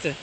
сте?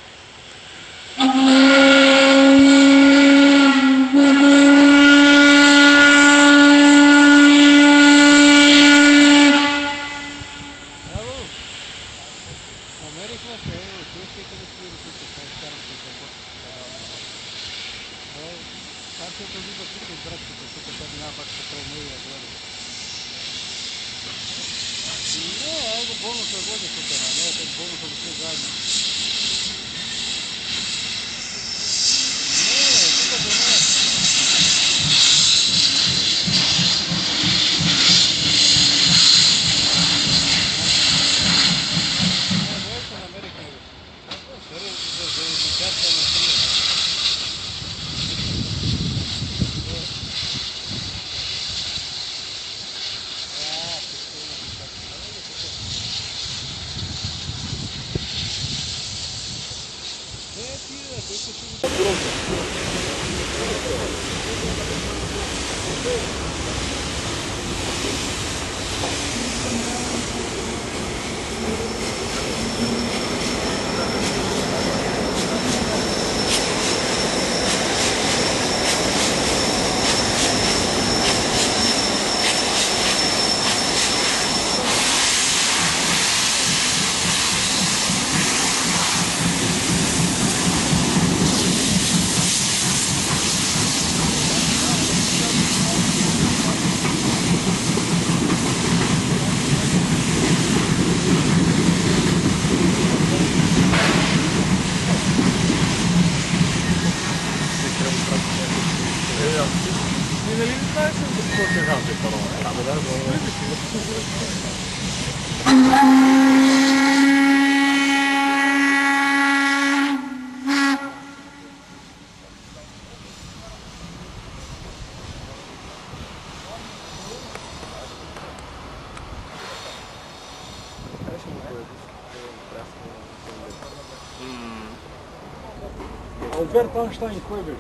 Albert Einstein, кой бе?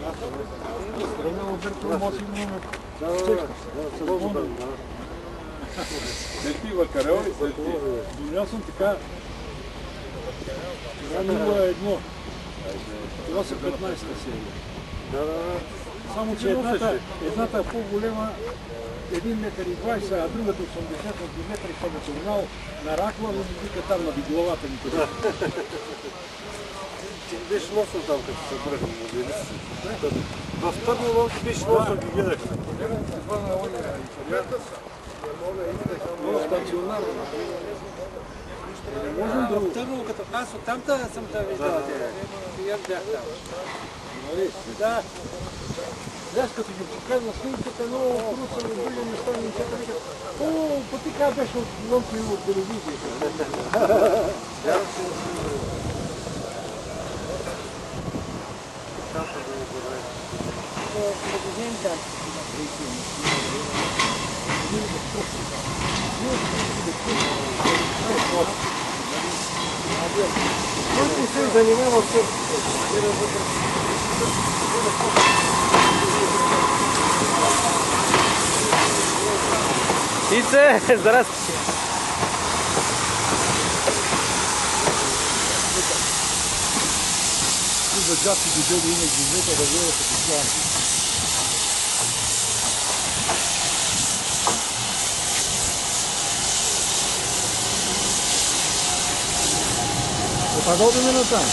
Равно Алберт Ломоси имаме. След ти Вакарел и след ти. Доня съм така. Това 0-1. Това са 15-та серия. Само че едната е по-голема, 1,20 метър, а другата 80 см и съм национал на ракла, но ми вика там на бигловата ми къде. Ти беше носно там, като се бръхна на делиси. В Търново ти беше носно ги гледах. Това на Оля и стационарно. Можем да в Търново, като аз оттамта съм те виждал. И аз бях там. Да. Аз като ги показва снимката, много хубаво са ми други неща, момчета викат, о, пъти как беше отвън от телевизията. Който се занимава с... Ице, здрасти! За джапки дойде и не ги да гледа като план. Опадал да ме натам.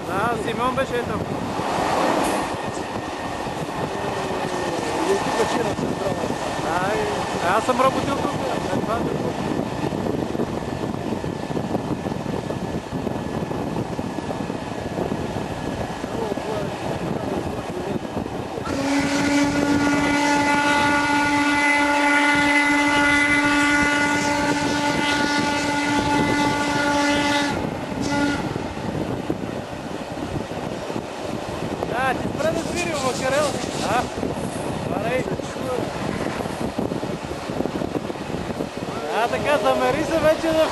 Да, Симеон беше там. И тук ще на централна. Аз съм работил тук. Ти спре да свири, Вакарел. Парей. Така, замери се вече да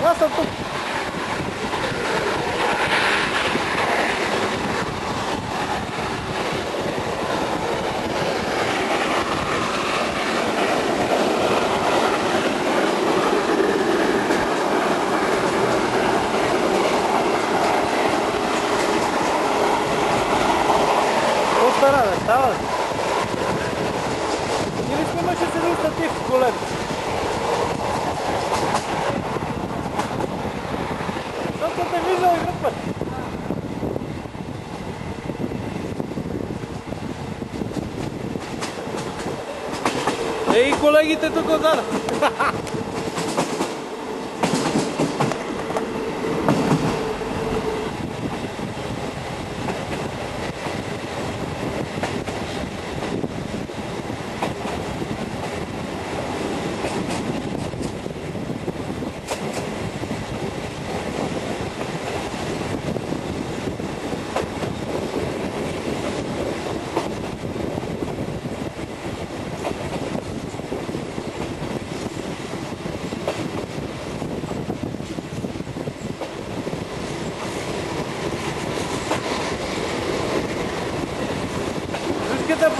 Аз съм тук. Какво стара, бе? Става ли? Или снимаш с един статив голем? Защото те виждал и друг път. Ей, колегите тук отзад.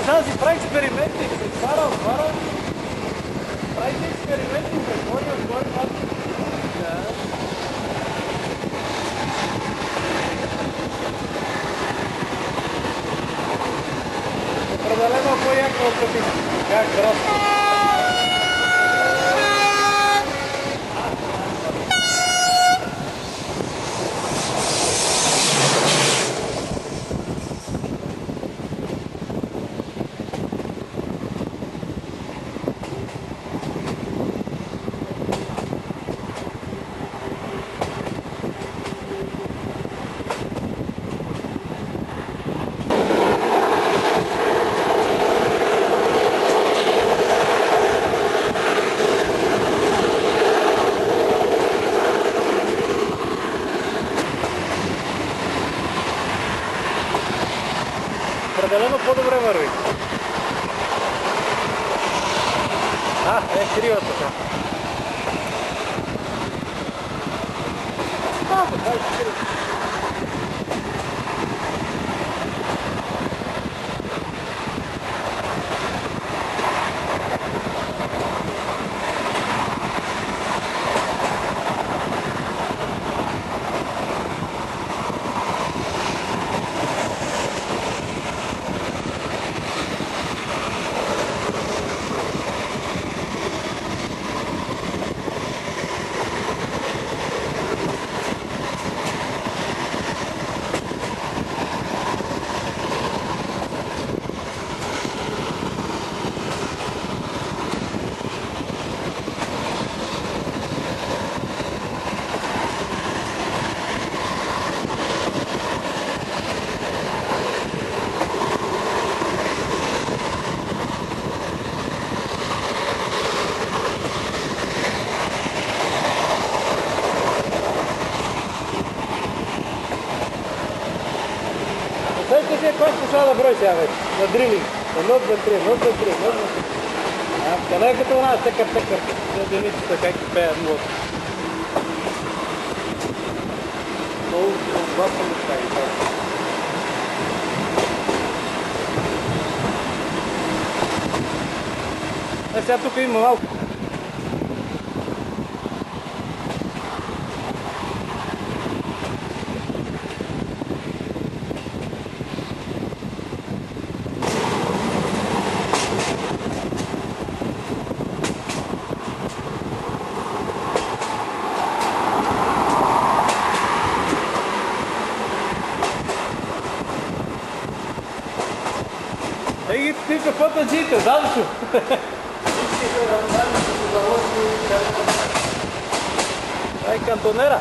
Сега си прави експерименти, се отваря, правите експерименти, отгоре, пак. Да. Определено по-яко от капит. Как просто. Определено по-добре върви. Крива така. Кой ще сега да брой сега вече? На дрилинг. 1, 2, 3, 1, 2, 3, 1, 2, 3, 1, 2, 3. Къде е като една тъкър. Единицата как и пеят млад. Много отбасвам неща и така. Сега тук има малко. Ти каквото джите, задушо. Ай, кантонера.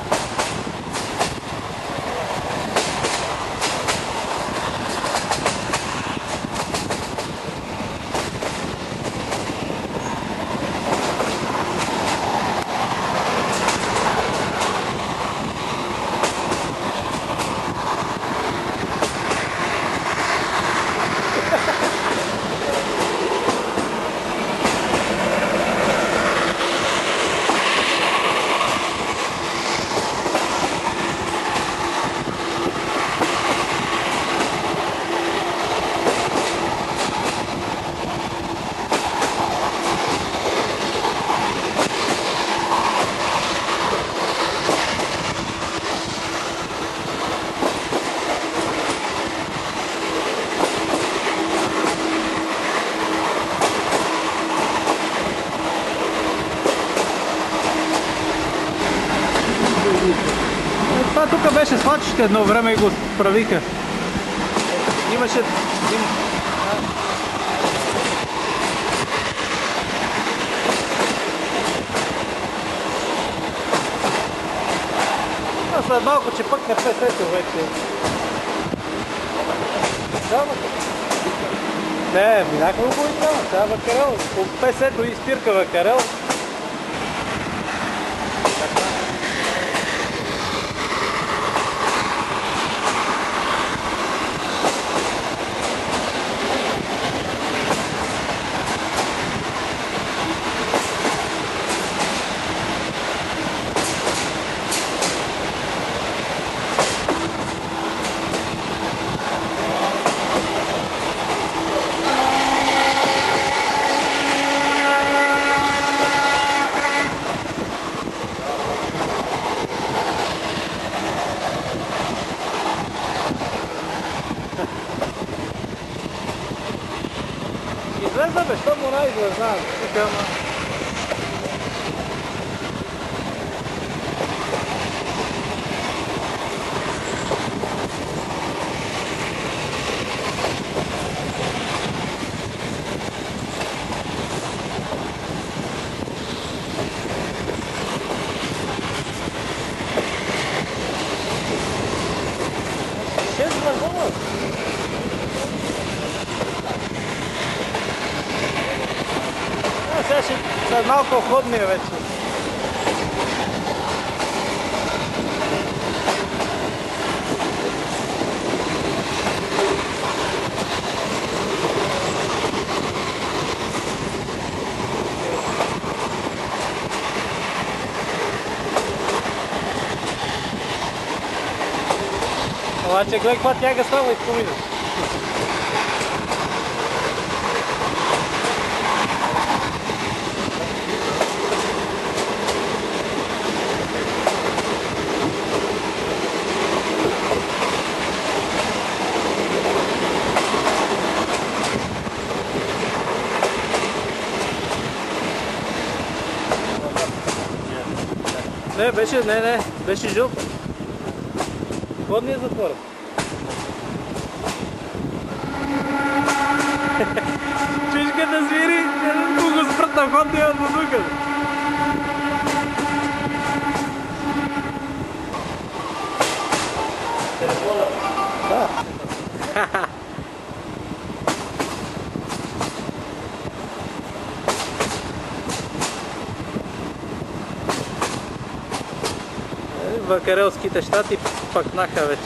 Това тук беше свлачище едно време и го правиха. Имаше... След малко, че пък не песето вече. Не, минахме около и там. Сега Вакарел. По песето и спирка Вакарел. Излезна бе, що му най-излезна, тук ама... След малко ходния вече. Обаче гледай каква тяга става и помина. Не, беше жълт. Водният затвор. Чуешка да свири, го спрат на водния от въздуха. Телефона? Да. Вакарелските щати пъкнаха вече.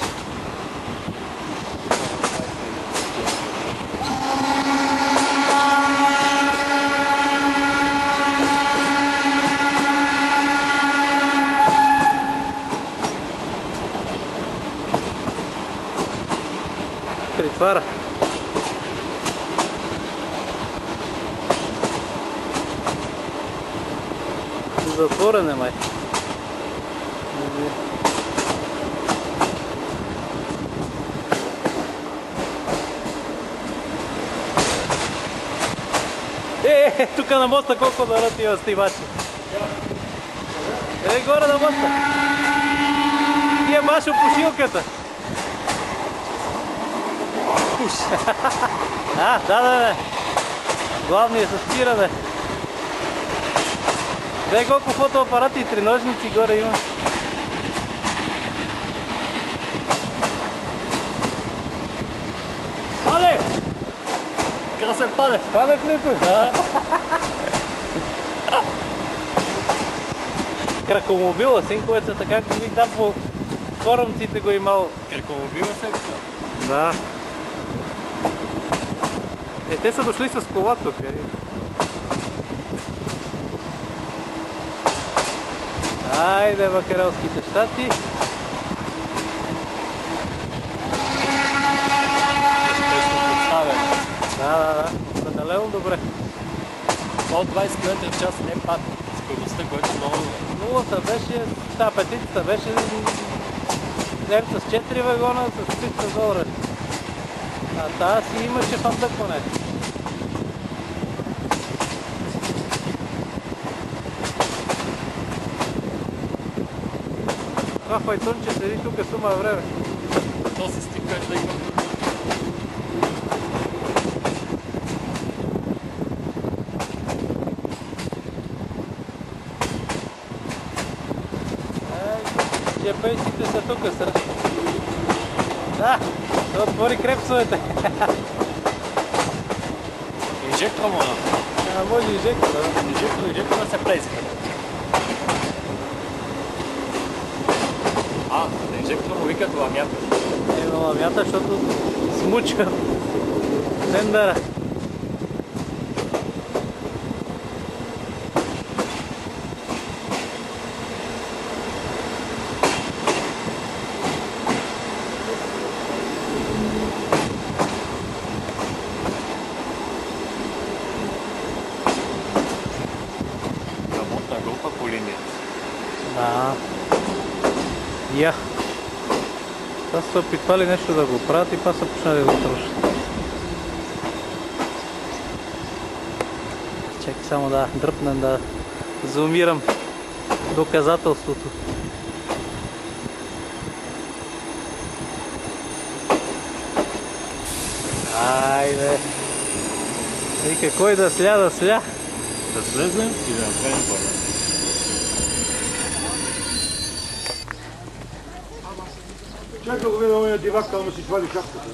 Притвара. Затворен е май. Тук на моста колко дърът има стимачи. Горе на моста. И е баш опушилката. Пуш. Да. Главният се спиране. Дай колко фотоапарати и треножници горе има. Пале! Красен Палев! Палев някой? Да. Кракомобила, синковеца, така като ви там по форумците го имал. Кракомобила секция? Да. Те са дошли с кола тук. Айде, Вакарелските щати. Да. Определено добре. От 20 км в час не пад. Скоростта, което много добре. Нулата беше, петицата беше с 4 вагона с 300 долара. А тази си имаше фандъкване. Това файтонче седи тук сума време. То се стига да има. Джепейсите са тук сръщу. Да, да отвори крепсовете. Инжектора му. Може инжектора. Инжектора се плезиха. На инжектора му викат ламята. Ламята, защото смучва тендъра. Ремонтна група по линията. Да. Я. Та са опитвали нещо да го правят и па са почнали да го трошат. Чакай само да дръпнем да зумирам доказателството. Айде! Вика, кой да сля, да сля? Да слезем и да направим това. Чакай да го видя ония дивак, там си свали шапката.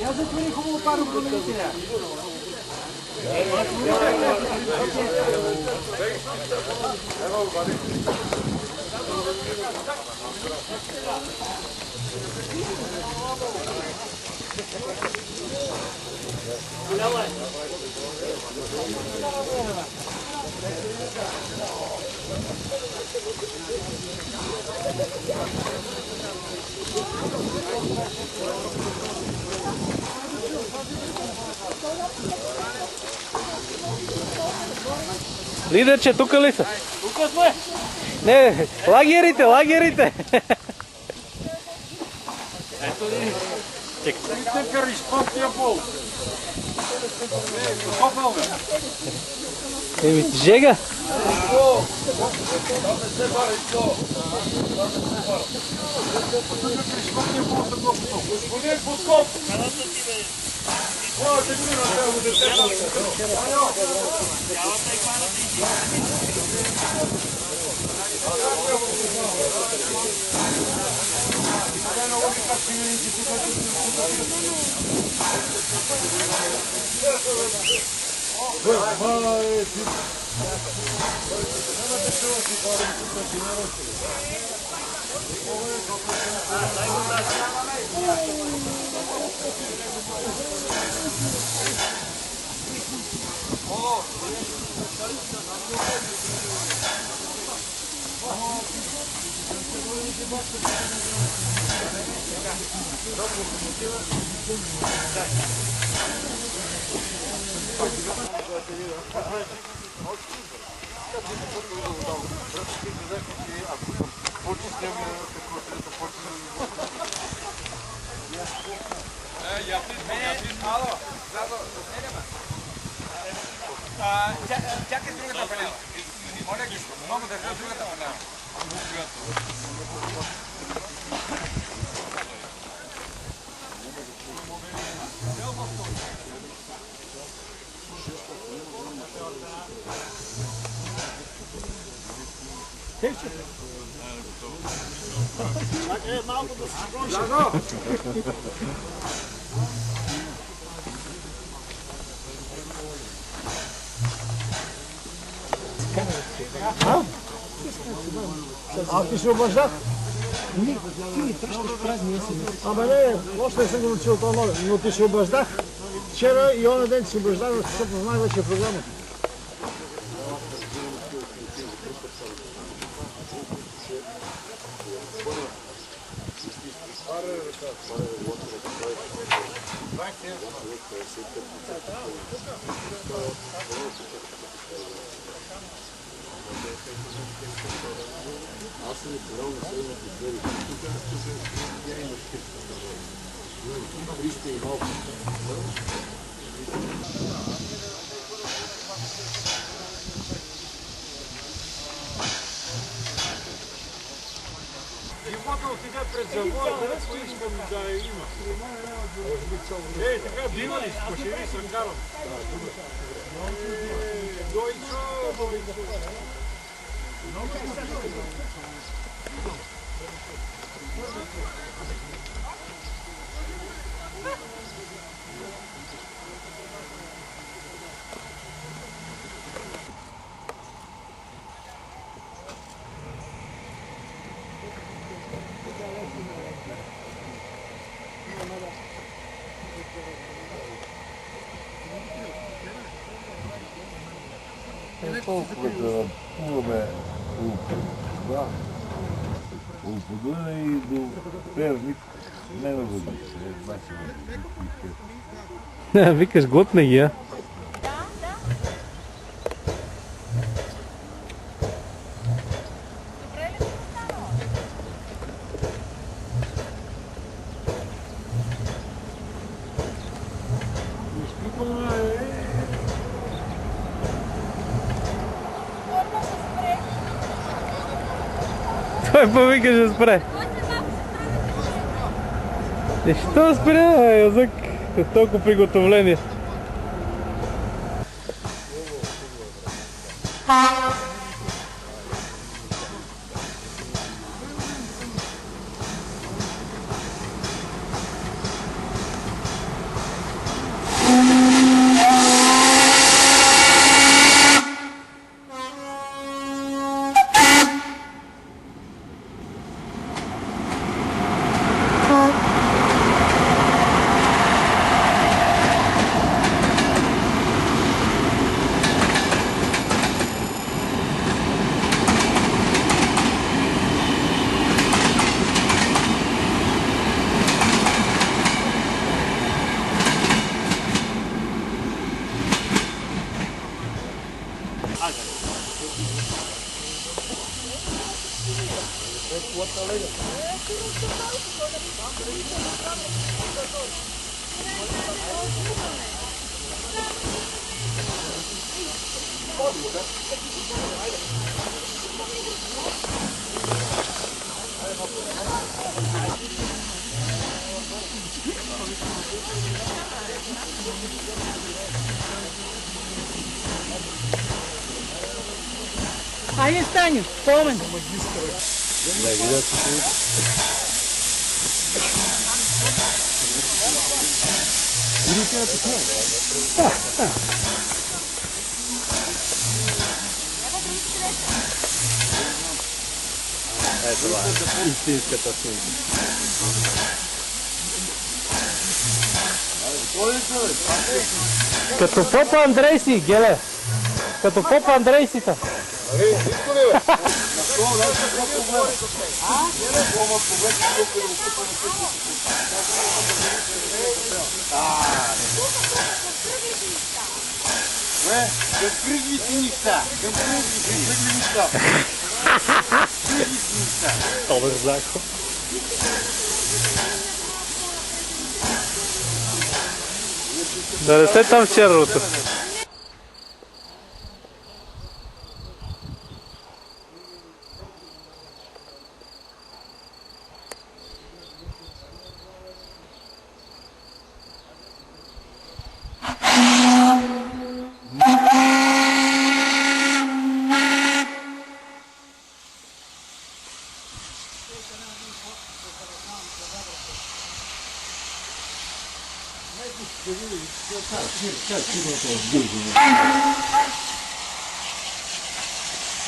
Я затвори хубаво пару колесия. Лидерче, тука ли са? Тука сме! Не, лагерите, лагерите! Ето ли? Те кариш пътния пол. Копал бе! Еми, жега! Господин Пусков! Чакай другата панела. Моля ги, много държа другата панела. Малко да се сложи. А ти се обаждах? Не, ти ми пращаш празни SMS. Абе не, още не съм го научил това нове, но ти се обаждах вчера и онен ден ти се обаждах, защото знах вече програмата. Аз съм избирал на следните двери. Тя имаш 300 и малко. Живота отиде пред завоя, където искам да има. Ей, така да има ли? Спошеви съм карал. Дойчо, Толкова да плуваме от Подуна и до Перник, не на водите. Викаш, глътна ги, а? Той повика, ще спре. И що спре, язък? С толкова приготовление. Aí, Stânio, toma. Истинската сумка. Като попа Андрей си, Геле. Като попа Андрей си та. Към кръглите неща, към кръглите неща. Добър знак. Да не сте там в черното.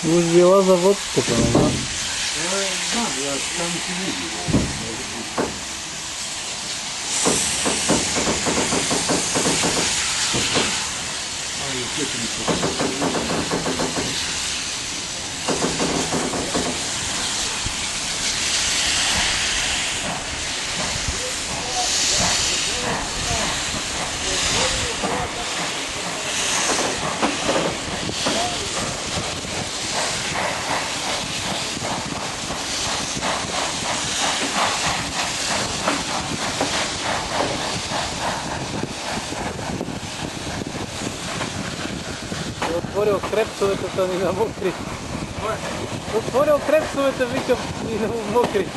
Уж била завод тук, не? Отворил крепсовете, са ни на мокри. Отворил крепсовете, викам, ни на мокри.